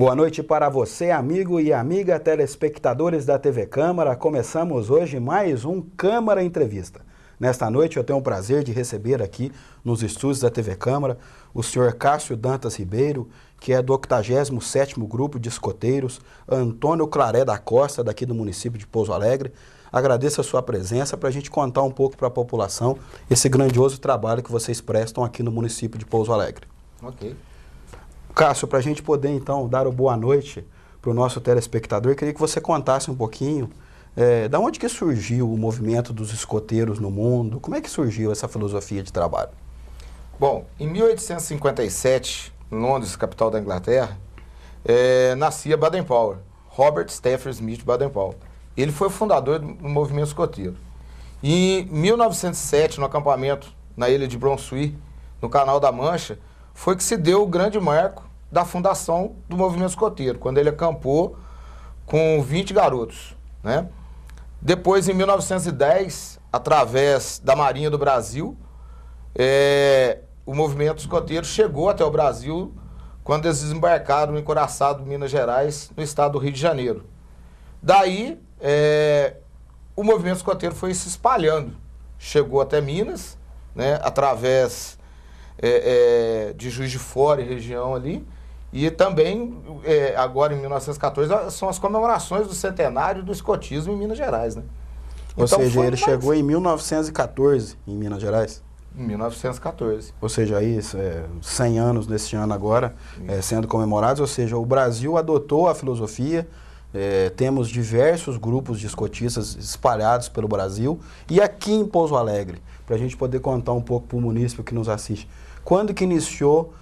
Boa noite para você, amigo e amiga telespectadores da TV Câmara. Começamos hoje mais um Câmara Entrevista. Nesta noite eu tenho o prazer de receber aqui nos estúdios da TV Câmara o senhor Cássio Dantas Ribeiro, que é do 87º Grupo de Escoteiros, Antônio Claré da Costa, daqui do município de Pouso Alegre. Agradeço a sua presença para a gente contar um pouco para a população esse grandioso trabalho que vocês prestam aqui no município de Pouso Alegre. Ok. Cássio, para a gente poder então dar o boa noite para o nosso telespectador, queria que você contasse um pouquinho da onde que surgiu o movimento dos escoteiros no mundo, como é que surgiu essa filosofia de trabalho? Bom, em 1857, em Londres, capital da Inglaterra, nascia Baden-Powell, Robert Stafford Smith Baden-Powell. Ele foi o fundador do movimento escoteiro. E em 1907, no acampamento na ilha de Brunswick, no Canal da Mancha, foi que se deu o grande marco da fundação do movimento escoteiro, quando ele acampou com 20 garotos, né? Depois, em 1910, através da Marinha do Brasil, o movimento escoteiro chegou até o Brasil quando eles desembarcaram no Encouraçado, Minas Gerais, no estado do Rio de Janeiro. Daí, o movimento escoteiro foi se espalhando. Chegou até Minas, né, através de Juiz de Fora e região ali, e também, agora em 1914, são as comemorações do centenário do escotismo em Minas Gerais, né? Ou então, seja, ele chegou em 1914 em Minas Gerais? Em 1914. Ou seja, aí 100 anos nesse ano agora sendo comemorados, ou seja, o Brasil adotou a filosofia, temos diversos grupos de escotistas espalhados pelo Brasil, e aqui em Pouso Alegre, para a gente poder contar um pouco para o munícipe que nos assiste, quando que iniciou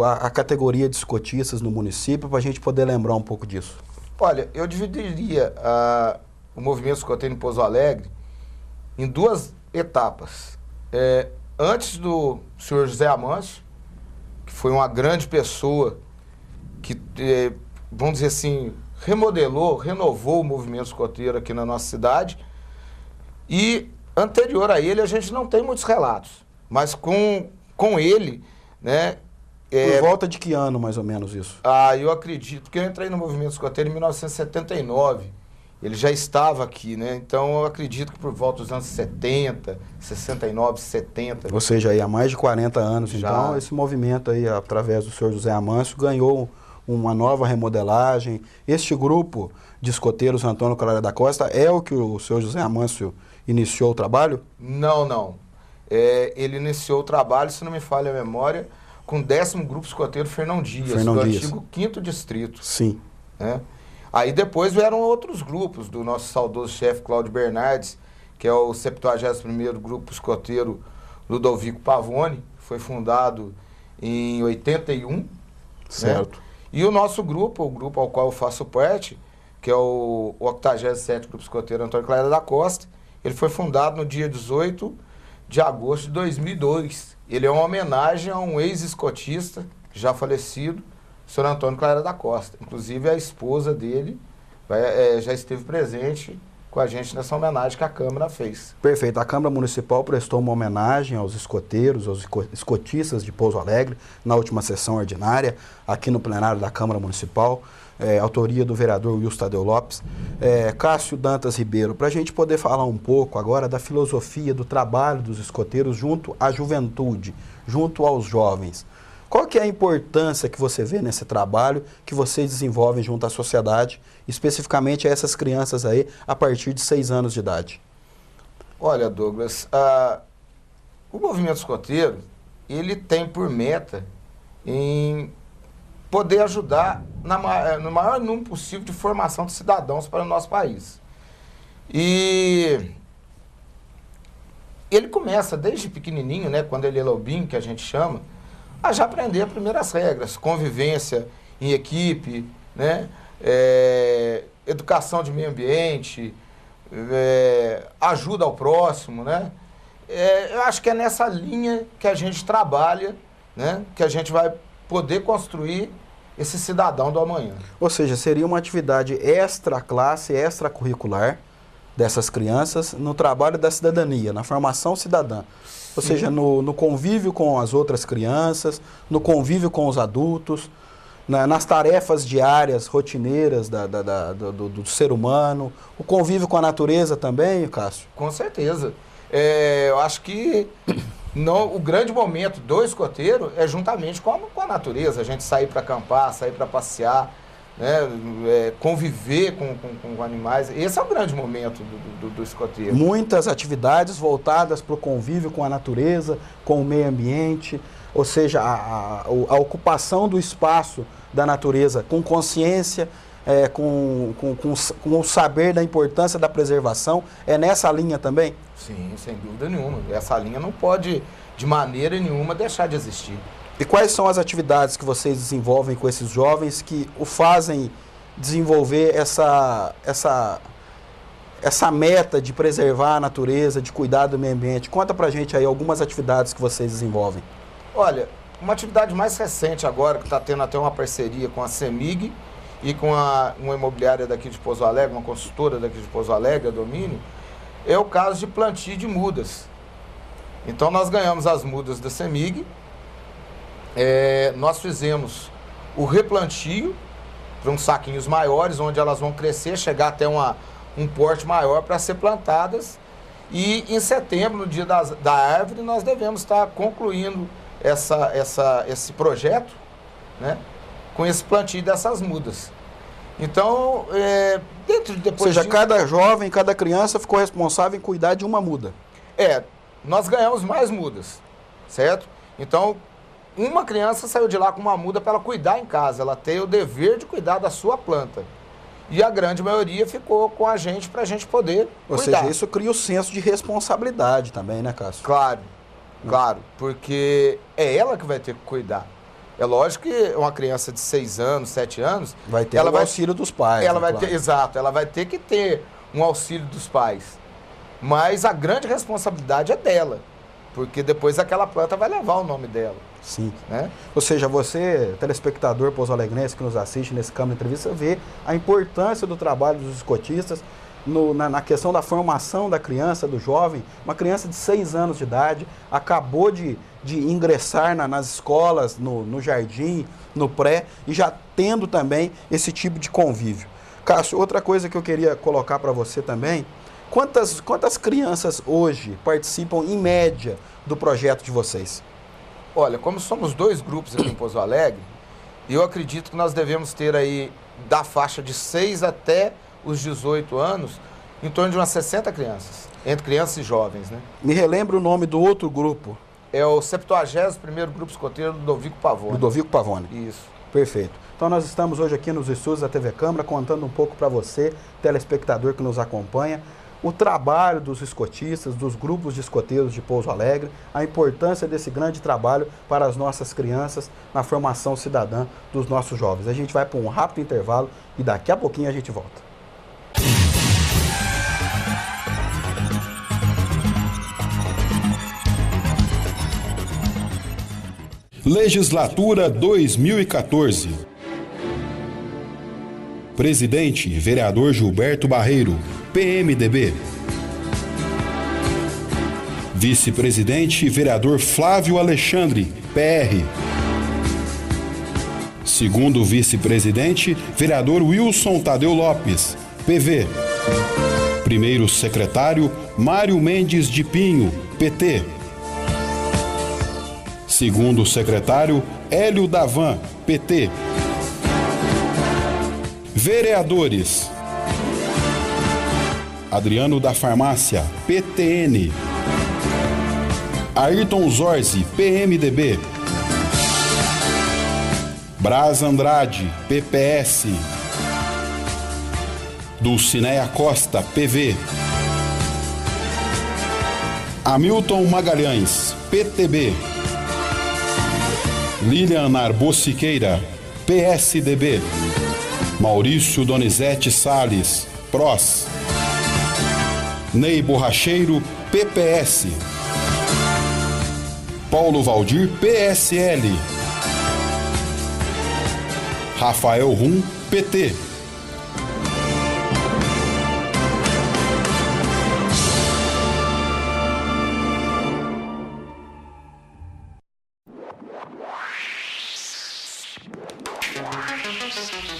a categoria de escotistas no município, para a gente poder lembrar um pouco disso? Olha, eu dividiria o movimento escoteiro em Pouso Alegre em duas etapas. Antes do senhor José Amâncio, que foi uma grande pessoa que, vamos dizer assim, renovou o movimento escoteiro aqui na nossa cidade, e anterior a ele a gente não tem muitos relatos, mas com ele, né? Por volta de que ano, mais ou menos, isso? Eu acredito, que eu entrei no movimento escoteiro em 1979, ele já estava aqui, né? Então eu acredito que por volta dos anos 70, 69, 70. Ou seja, aí há mais de 40 anos, já. Então, esse movimento aí, através do senhor José Amâncio, ganhou uma nova remodelagem. Este grupo de escoteiros Antônio Claré da Costa é o que o senhor José Amâncio iniciou o trabalho? Não. Ele iniciou o trabalho, se não me falha a memória, com o 10º Grupo Escoteiro Fernão Dias, do antigo 5º Distrito. Sim. Né? Aí depois vieram outros grupos, do nosso saudoso chefe Cláudio Bernardes, que é o 71º Grupo Escoteiro Ludovico Pavone, foi fundado em 81. Certo. Né? E o nosso grupo, o grupo ao qual eu faço parte, que é o 87º Grupo Escoteiro Antônio Claré da Costa, ele foi fundado no dia 18 de agosto de 2002. Ele é uma homenagem a um ex-escotista, já falecido, o senhor Antônio Claré da Costa. Inclusive, a esposa dele já esteve presente com a gente nessa homenagem que a Câmara fez. Perfeito. A Câmara Municipal prestou uma homenagem aos escoteiros, aos escotistas de Pouso Alegre, na última sessão ordinária, aqui no plenário da Câmara Municipal, autoria do vereador Wilson Tadeu Lopes. Cássio Dantas Ribeiro, para a gente poder falar um pouco agora da filosofia do trabalho dos escoteiros junto à juventude, junto aos jovens. Qual que é a importância que você vê nesse trabalho que vocês desenvolvem junto à sociedade, especificamente a essas crianças aí a partir de 6 anos de idade? Olha, Douglas, o movimento escoteiro, ele tem por meta em poder ajudar no maior número possível de formação de cidadãos para o nosso país. E ele começa desde pequenininho, né, quando ele é lobinho, que a gente chama, a já aprender as primeiras regras, convivência em equipe, né, educação de meio ambiente, ajuda ao próximo, né? Eu acho que é nessa linha que a gente trabalha, né, que a gente vai poder construir esse cidadão do amanhã. Ou seja, seria uma atividade extra-classe, extracurricular dessas crianças no trabalho da cidadania, na formação cidadã. Ou seja, no convívio com as outras crianças, no convívio com os adultos, nas tarefas diárias, rotineiras do ser humano, o convívio com a natureza também, Cássio? Com certeza. Eu acho que o grande momento do escoteiro é juntamente com a natureza, a gente sair para acampar, sair para passear, né, conviver com animais. Esse é o grande momento do escoteiro. Muitas atividades voltadas para o convívio com a natureza, com o meio ambiente, ou seja, a ocupação do espaço da natureza com consciência, com o saber da importância da preservação. É nessa linha também? Sim, sem dúvida nenhuma. Essa linha não pode, de maneira nenhuma, deixar de existir. E quais são as atividades que vocês desenvolvem com esses jovens que o fazem desenvolver essa meta de preservar a natureza, de cuidar do meio ambiente? Conta pra gente aí algumas atividades que vocês desenvolvem. Olha, uma atividade mais recente agora, que está tendo até uma parceria com a CEMIG e com uma imobiliária daqui de Pouso Alegre, uma consultora daqui de Pouso Alegre, a Domínio, é o caso de plantio de mudas. Então nós ganhamos as mudas da CEMIG, nós fizemos o replantio para uns saquinhos maiores, onde elas vão crescer, chegar até um porte maior para ser plantadas. E em setembro, no dia da árvore, nós devemos estar concluindo esse projeto, né, com esse plantio dessas mudas. Então, ou seja, cada jovem, cada criança ficou responsável em cuidar de uma muda. Nós ganhamos mais mudas, certo? Então, uma criança saiu de lá com uma muda para ela cuidar em casa, ela tem o dever de cuidar da sua planta. E a grande maioria ficou com a gente para a gente poder cuidar. Ou seja, isso cria o senso de responsabilidade também, né, Cássio? Claro, porque é ela que vai ter que cuidar. É lógico que uma criança de 6 anos, 7 anos... Vai ter o auxílio dos pais. Exato, ela vai ter que ter um auxílio dos pais. Mas a grande responsabilidade é dela, porque depois aquela planta vai levar o nome dela. Sim. Né? Ou seja, você, telespectador pouso-alegrense que nos assiste nesse Câmara Entrevista, vê a importância do trabalho dos escotistas na questão da formação da criança, do jovem. Uma criança de 6 anos de idade acabou de ingressar nas escolas, no jardim, no pré, e já tendo também esse tipo de convívio. Cássio, outra coisa que eu queria colocar para você também, quantas crianças hoje participam, em média, do projeto de vocês? Olha, como somos 2 grupos aqui em Pouso Alegre, eu acredito que nós devemos ter aí, da faixa de 6 até os 18 anos, em torno de umas 60 crianças, entre crianças e jovens, né? Me relembra o nome do outro grupo. É o 71º Grupo Escoteiro Ludovico Pavone. Ludovico Pavone. Isso. Perfeito. Então nós estamos hoje aqui nos estúdios da TV Câmara, contando um pouco para você, telespectador que nos acompanha, o trabalho dos escotistas, dos grupos de escoteiros de Pouso Alegre, a importância desse grande trabalho para as nossas crianças na formação cidadã dos nossos jovens. A gente vai para um rápido intervalo e daqui a pouquinho a gente volta. Legislatura 2014. Presidente, vereador Gilberto Barreiro, PMDB. Vice-presidente, vereador Flávio Alexandre, PR. Segundo vice-presidente, vereador Wilson Tadeu Lopes, PV. Primeiro secretário, Mário Mendes de Pinho, PT. Segundo secretário, Hélio Davan, PT. Vereadores: Adriano da Farmácia, PTN. Ayrton Zorzi, PMDB. Braz Andrade, PPS. Dulcineia Costa, PV. Hamilton Magalhães, PTB. Lilian Narbo Siqueira, PSDB. Maurício Donizete Salles, PROS. Ney Borracheiro, PPS. Paulo Valdir, PSL. Rafael Rum, PT.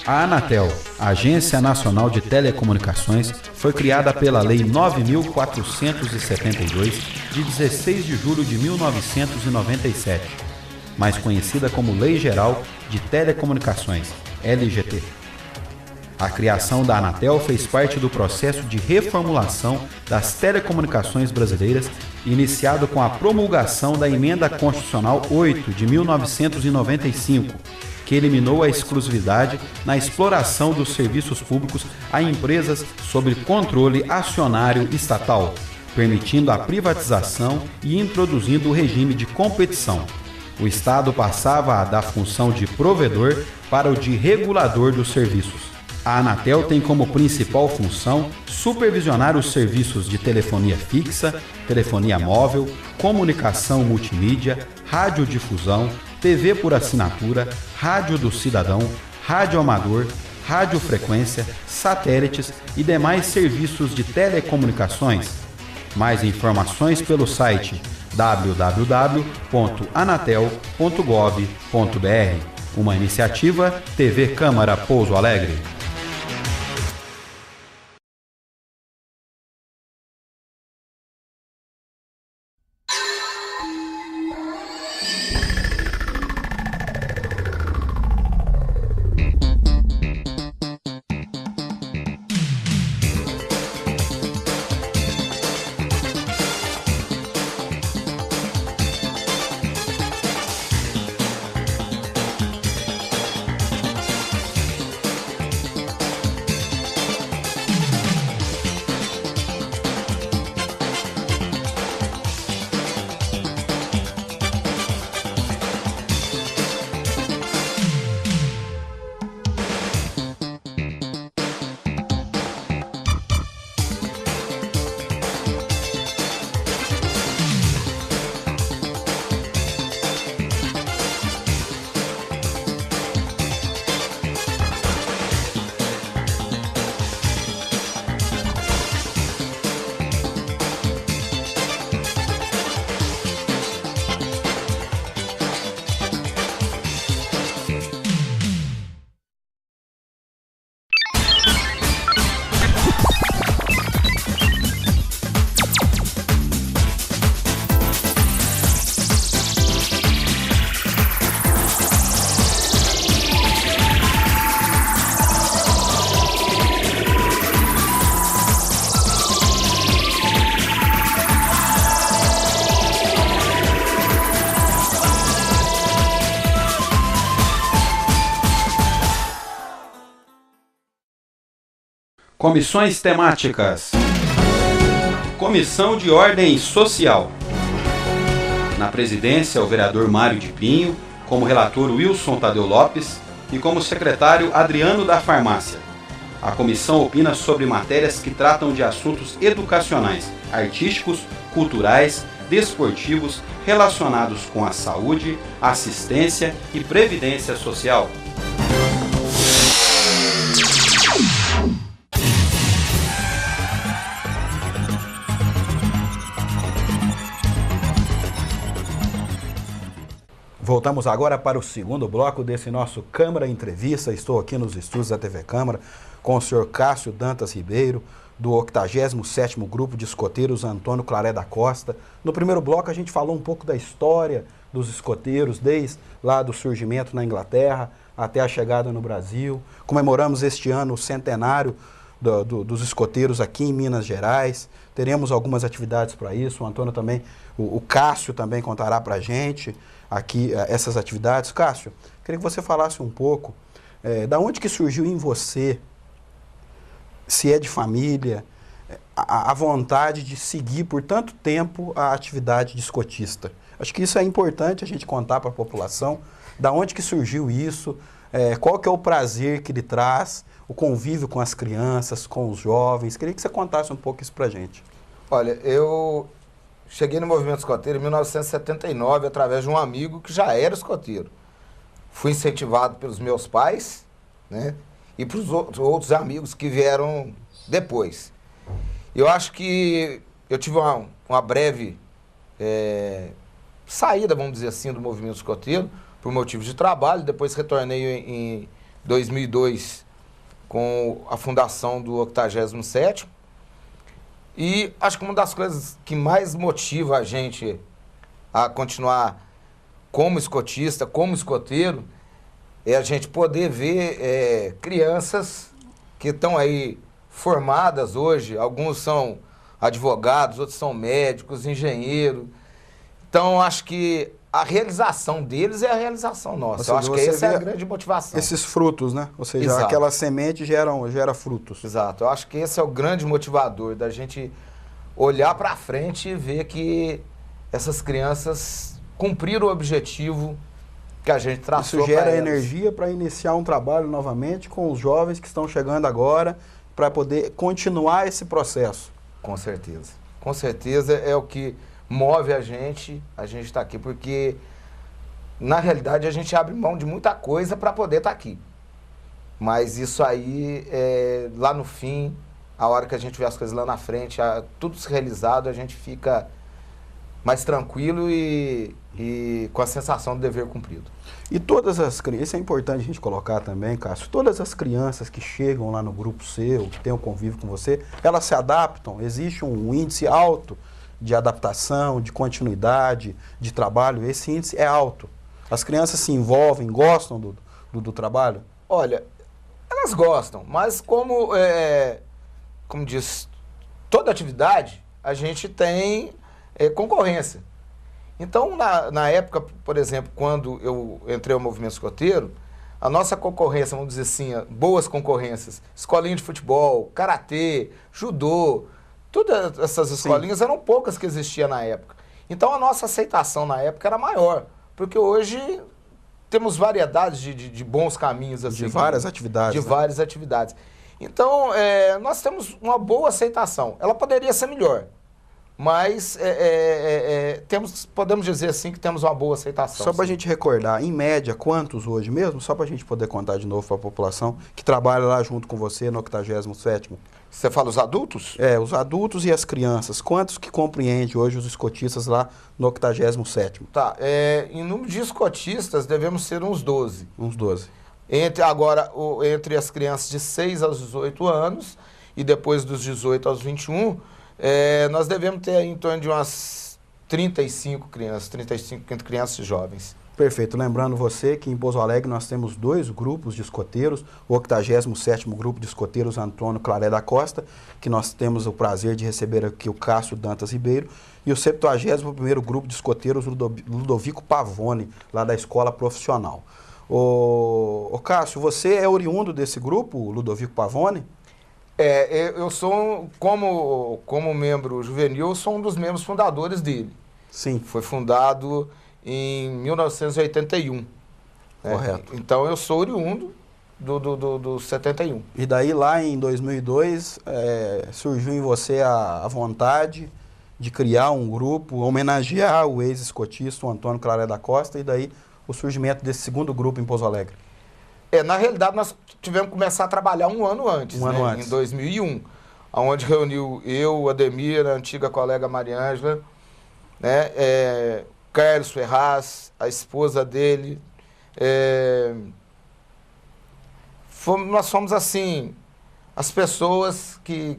A Anatel, Agência Nacional de Telecomunicações, foi criada pela Lei 9.472, de 16 de julho de 1997, mais conhecida como Lei Geral de Telecomunicações, LGT. A criação da Anatel fez parte do processo de reformulação das telecomunicações brasileiras, iniciado com a promulgação da Emenda Constitucional 8 de 1995, que eliminou a exclusividade na exploração dos serviços públicos a empresas sob controle acionário estatal, permitindo a privatização e introduzindo o regime de competição. O Estado passava da função de provedor para o de regulador dos serviços. A Anatel tem como principal função supervisionar os serviços de telefonia fixa, telefonia móvel, comunicação multimídia, radiodifusão, TV por assinatura, rádio do cidadão, rádio amador, radiofrequência, satélites e demais serviços de telecomunicações. Mais informações pelo site www.anatel.gov.br. Uma iniciativa TV Câmara Pouso Alegre. Comissões temáticas. Comissão de Ordem Social. Na presidência, o vereador Mário de Pinho, como relator Wilson Tadeu Lopes e como secretário Adriano da Farmácia. A comissão opina sobre matérias que tratam de assuntos educacionais, artísticos, culturais, desportivos, relacionados com a saúde, assistência e previdência social. Voltamos agora para o segundo bloco desse nosso Câmara Entrevista. Estou aqui nos estúdios da TV Câmara com o senhor Cássio Dantas Ribeiro, do 87º Grupo de Escoteiros Antônio Claré da Costa. No primeiro bloco a gente falou um pouco da história dos escoteiros, desde lá do surgimento na Inglaterra até a chegada no Brasil. Comemoramos este ano o centenário dos escoteiros aqui em Minas Gerais. Teremos algumas atividades para isso. O Antônio também, o Cássio também contará para a gente aqui essas atividades. Cássio, queria que você falasse um pouco da onde que surgiu em você, se é de família, a vontade de seguir por tanto tempo a atividade de escotista. Acho que isso é importante a gente contar para a população, da onde que surgiu isso, qual que é o prazer que ele traz, o convívio com as crianças, com os jovens. Queria que você contasse um pouco isso para a gente. Olha, eu cheguei no movimento escoteiro em 1979 através de um amigo que já era escoteiro. Fui incentivado pelos meus pais, né, e pelos outros amigos que vieram depois. Eu acho que eu tive uma breve saída, vamos dizer assim, do movimento escoteiro por motivos de trabalho. Depois retornei em 2002, com a fundação do 87º. E acho que uma das coisas que mais motiva a gente a continuar como escotista, como escoteiro, é a gente poder ver crianças que estão aí formadas hoje. Alguns são advogados, outros são médicos, engenheiros. Então, acho que a realização deles é a realização nossa. Eu acho que essa é a grande motivação. Esses frutos, né? Ou seja, Exato. aquela semente gera frutos. Exato. Eu acho que esse é o grande motivador da gente olhar para frente e ver que essas crianças cumpriram o objetivo que a gente traçou. Isso gera energia para iniciar um trabalho novamente com os jovens que estão chegando agora, para poder continuar esse processo. Com certeza. Com certeza é o que move a gente está aqui, porque na realidade a gente abre mão de muita coisa para poder estar aqui. Mas isso aí, lá no fim, a hora que a gente vê as coisas lá na frente, tudo se realizado, a gente fica mais tranquilo e com a sensação do dever cumprido. E todas as crianças, isso é importante a gente colocar também, Cássio, todas as crianças que chegam lá no grupo seu, que tem um convívio com você, elas se adaptam, existe um índice alto de adaptação, de continuidade, de trabalho, esse índice é alto. As crianças se envolvem, gostam do trabalho? Olha, elas gostam, mas como diz, toda atividade, a gente tem concorrência. Então, na época, por exemplo, quando eu entrei no movimento escoteiro, a nossa concorrência, vamos dizer assim, boas concorrências, escolinha de futebol, karatê, judô, todas essas escolinhas eram poucas que existiam na época. Então, a nossa aceitação na época era maior, porque hoje temos variedades de bons caminhos. Assim, de várias atividades. De várias atividades. Então, nós temos uma boa aceitação. Ela poderia ser melhor, mas podemos dizer assim que temos uma boa aceitação. Só para a gente recordar, em média, quantos hoje mesmo? Só para a gente poder contar de novo para a população que trabalha lá junto com você no 87º. Você fala os adultos? Os adultos e as crianças. Quantos que compreende hoje os escotistas lá no 87º? Tá, em número de escotistas devemos ser uns 12. Uns 12. Entre as crianças de 6 aos 18 anos e depois dos 18 aos 21, nós devemos ter em torno de umas 35 crianças e jovens. Perfeito. Lembrando você que em Pouso Alegre nós temos 2 grupos de escoteiros, o 87º Grupo de Escoteiros Antônio Claré da Costa, que nós temos o prazer de receber aqui o Cássio Dantas Ribeiro, e o 71º Grupo de Escoteiros Ludovico Pavone, lá da Escola Profissional. Ô Cássio, você é oriundo desse grupo, Ludovico Pavone? Eu sou, como membro juvenil, eu sou um dos membros fundadores dele. Sim. Foi fundado em 1981. Correto. Então eu sou oriundo do 71. E daí lá em 2002 surgiu em você a vontade de criar um grupo, homenagear o ex-escotista, o Antônio Claré da Costa, e daí o surgimento desse segundo grupo em Pouso Alegre. Na realidade, nós tivemos que começar a trabalhar um ano antes, em 2001, onde reuniu eu, o Ademir, a antiga colega Mariângela, Carlos Ferraz, a esposa dele. Nós fomos, assim, as pessoas que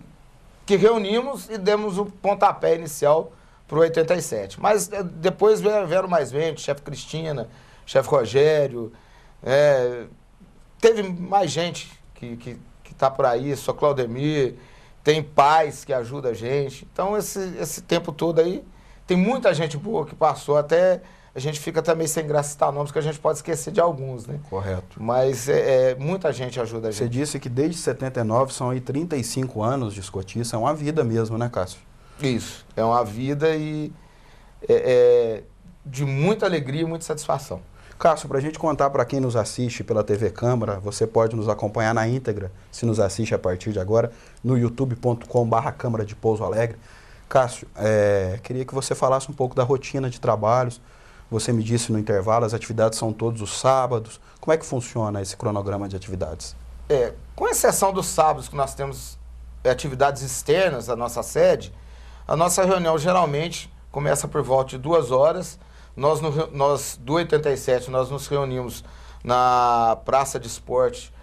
reunimos e demos o pontapé inicial para o 87. Mas depois vieram mais gente, chefe Cristina, chefe Rogério, teve mais gente que está por aí, só Claudemir, tem pais que ajudam a gente. Então, esse tempo todo aí, tem muita gente boa que passou, até a gente fica também sem graça citar nomes, que a gente pode esquecer de alguns, né? Correto. Mas muita gente ajuda a gente. Você disse que desde 79 são aí 35 anos de escotista, é uma vida mesmo, né, Cássio? Isso, é uma vida e de muita alegria e muita satisfação. Cássio, para a gente contar para quem nos assiste pela TV Câmara, você pode nos acompanhar na íntegra, se nos assiste a partir de agora, no youtube.com/Câmara de Pouso Alegre. Cássio, queria que você falasse um pouco da rotina de trabalhos. Você me disse no intervalo, as atividades são todos os sábados. Como é que funciona esse cronograma de atividades? Com exceção dos sábados, que nós temos atividades externas à nossa sede, a nossa reunião geralmente começa por volta de 2 horas. Nós do 87, nós nos reunimos na Praça de Esporte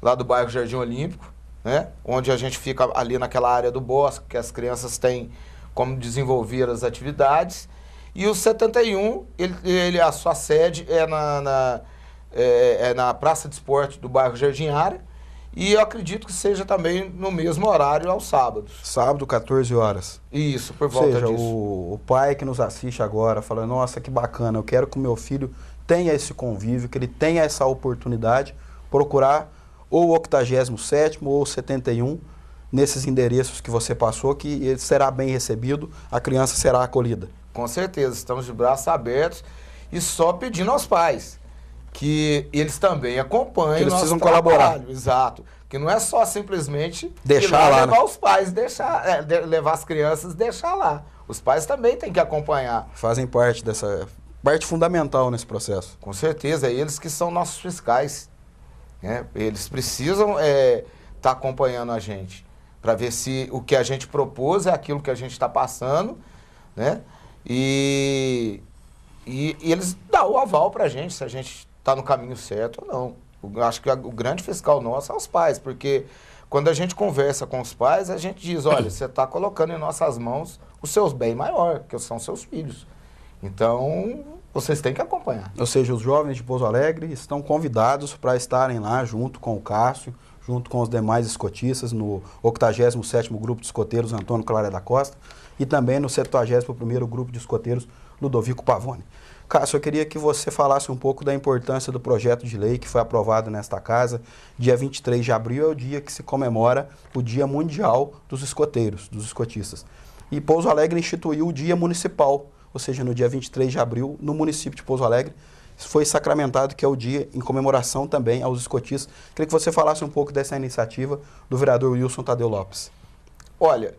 lá do bairro Jardim Olímpico, né? Onde a gente fica ali naquela área do bosque, que as crianças têm como desenvolver as atividades. E o 71, a sua sede é na Praça de Esporte do bairro Jardim Área. E eu acredito que seja também no mesmo horário aos sábados. Sábado, 14 horas. Isso, por volta disso. O pai que nos assiste agora fala, nossa, que bacana, eu quero que o meu filho tenha esse convívio, que ele tenha essa oportunidade, procurar ou o 87º ou o 71, nesses endereços que você passou, que ele será bem recebido, a criança será acolhida. Com certeza, estamos de braços abertos e só pedindo aos pais que eles também acompanhem. Que eles precisam trabalho. colaborar. Exato. Que não é só simplesmente deixar lá, levar né? os pais, levar as crianças, deixar lá. Os pais também têm que acompanhar. Fazem parte dessa parte fundamental nesse processo. Com certeza, é eles que são nossos fiscais. Né? Eles precisam tá acompanhando a gente para ver se o que a gente propôs é aquilo que a gente está passando, né? E eles dão o aval para a gente, se a gente está no caminho certo ou não. Eu acho que o grande fiscal nosso é os pais, porque quando a gente conversa com os pais, a gente diz, olha, você está colocando em nossas mãos os seus bens maiores, que são seus filhos. Então, vocês têm que acompanhar. Ou seja, os jovens de Pouso Alegre estão convidados para estarem lá junto com o Cássio, junto com os demais escotistas, no 87º Grupo de Escoteiros Antônio Clara da Costa e também no 71º Grupo de Escoteiros Ludovico Pavone. Cássio, eu queria que você falasse um pouco da importância do projeto de lei que foi aprovado nesta casa. Dia 23 de abril é o dia que se comemora o Dia Mundial dos Escoteiros, dos escotistas. E Pouso Alegre instituiu o Dia Municipal, ou seja, no dia 23 de abril, no município de Pouso Alegre, foi sacramentado que é o dia em comemoração também aos escotistas. Queria que você falasse um pouco dessa iniciativa do vereador Wilson Tadeu Lopes. Olha,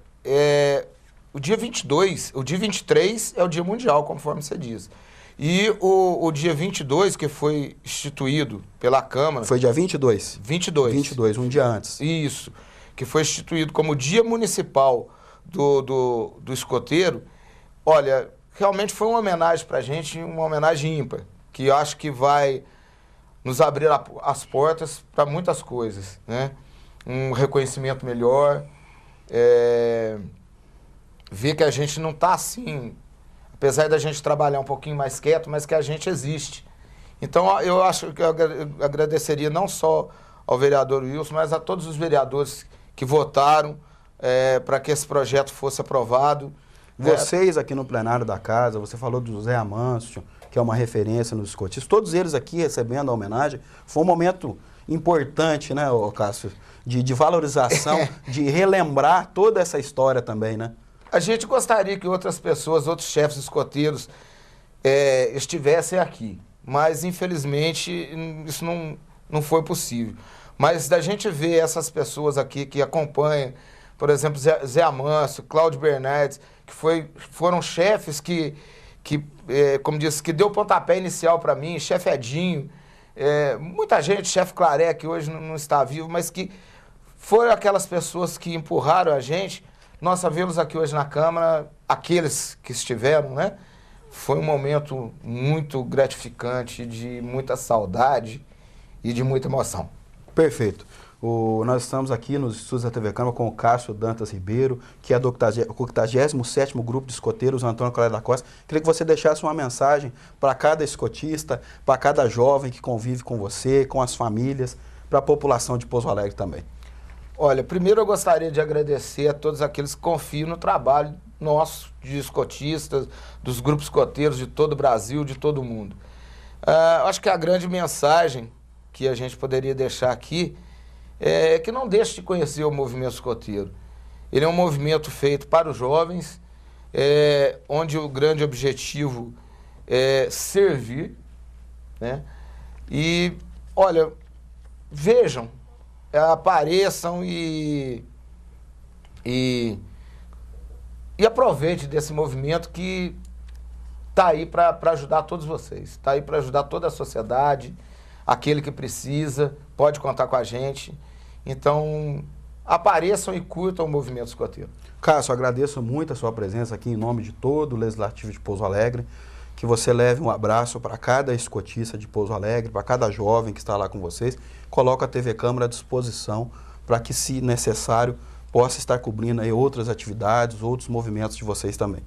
o dia 23 é o Dia Mundial, conforme você diz. E o dia 22, que foi instituído pela Câmara... Foi dia 22? 22, um dia antes. Isso, que foi instituído como Dia Municipal do Escoteiro. Olha, realmente foi uma homenagem para a gente, uma homenagem ímpar, que eu acho que vai nos abrir as portas para muitas coisas, né? Um reconhecimento melhor, ver que a gente não está assim... Apesar da gente trabalhar um pouquinho mais quieto, mas que a gente existe. Então, eu acho que eu agradeceria não só ao vereador Wilson, mas a todos os vereadores que votaram para que esse projeto fosse aprovado. Vocês aqui no plenário da casa, você falou do Zé Amâncio, que é uma referência nos escotistas, todos eles aqui recebendo a homenagem, foi um momento importante, né, Cássio, de valorização, de relembrar toda essa história também, né? A gente gostaria que outras pessoas, outros chefes escoteiros estivessem aqui, mas infelizmente isso não foi possível. Mas da gente ver essas pessoas aqui que acompanham, por exemplo, Zé Amâncio, Cláudio Bernardes, que foram chefes como disse, que deu o pontapé inicial para mim, chefe Edinho, muita gente, chefe Claré, que hoje não está vivo, mas que foram aquelas pessoas que empurraram a gente. Nós vê-los aqui hoje na Câmara, aqueles que estiveram, né? Foi um momento muito gratificante, de muita saudade e de muita emoção. Perfeito. Nós estamos aqui nos estúdios da TV Câmara com o Cássio Dantas Ribeiro, que é do 87º Grupo de Escoteiros Antônio Clara da Costa. Queria que você deixasse uma mensagem para cada escotista, para cada jovem que convive com você, com as famílias, para a população de Pouso Alegre também. Olha, primeiro eu gostaria de agradecer a todos aqueles que confiam no trabalho nosso de escotistas, dos grupos escoteiros de todo o Brasil, de todo o mundo. Acho que a grande mensagem que a gente poderia deixar aqui é que não deixe de conhecer o movimento escoteiro. Ele é um movimento feito para os jovens, onde o grande objetivo é servir, né? E, olha, vejam, apareçam e aproveite desse movimento que está aí para ajudar todos vocês, está aí para ajudar toda a sociedade, aquele que precisa, pode contar com a gente. Então, apareçam e curtam o movimento escoteiro. Cássio, agradeço muito a sua presença aqui em nome de todo o Legislativo de Pouso Alegre. que você leve um abraço para cada escotista de Pouso Alegre, para cada jovem que está lá com vocês. Coloca a TV Câmara à disposição para que, se necessário, possa estar cobrindo aí outras atividades, outros movimentos de vocês também.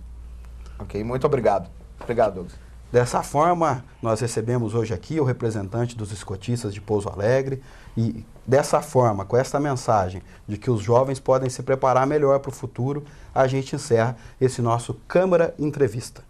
Ok, muito obrigado. Obrigado, Douglas. Dessa forma, nós recebemos hoje aqui o representante dos escotistas de Pouso Alegre e, dessa forma, com essa mensagem de que os jovens podem se preparar melhor para o futuro, a gente encerra esse nosso Câmara Entrevista.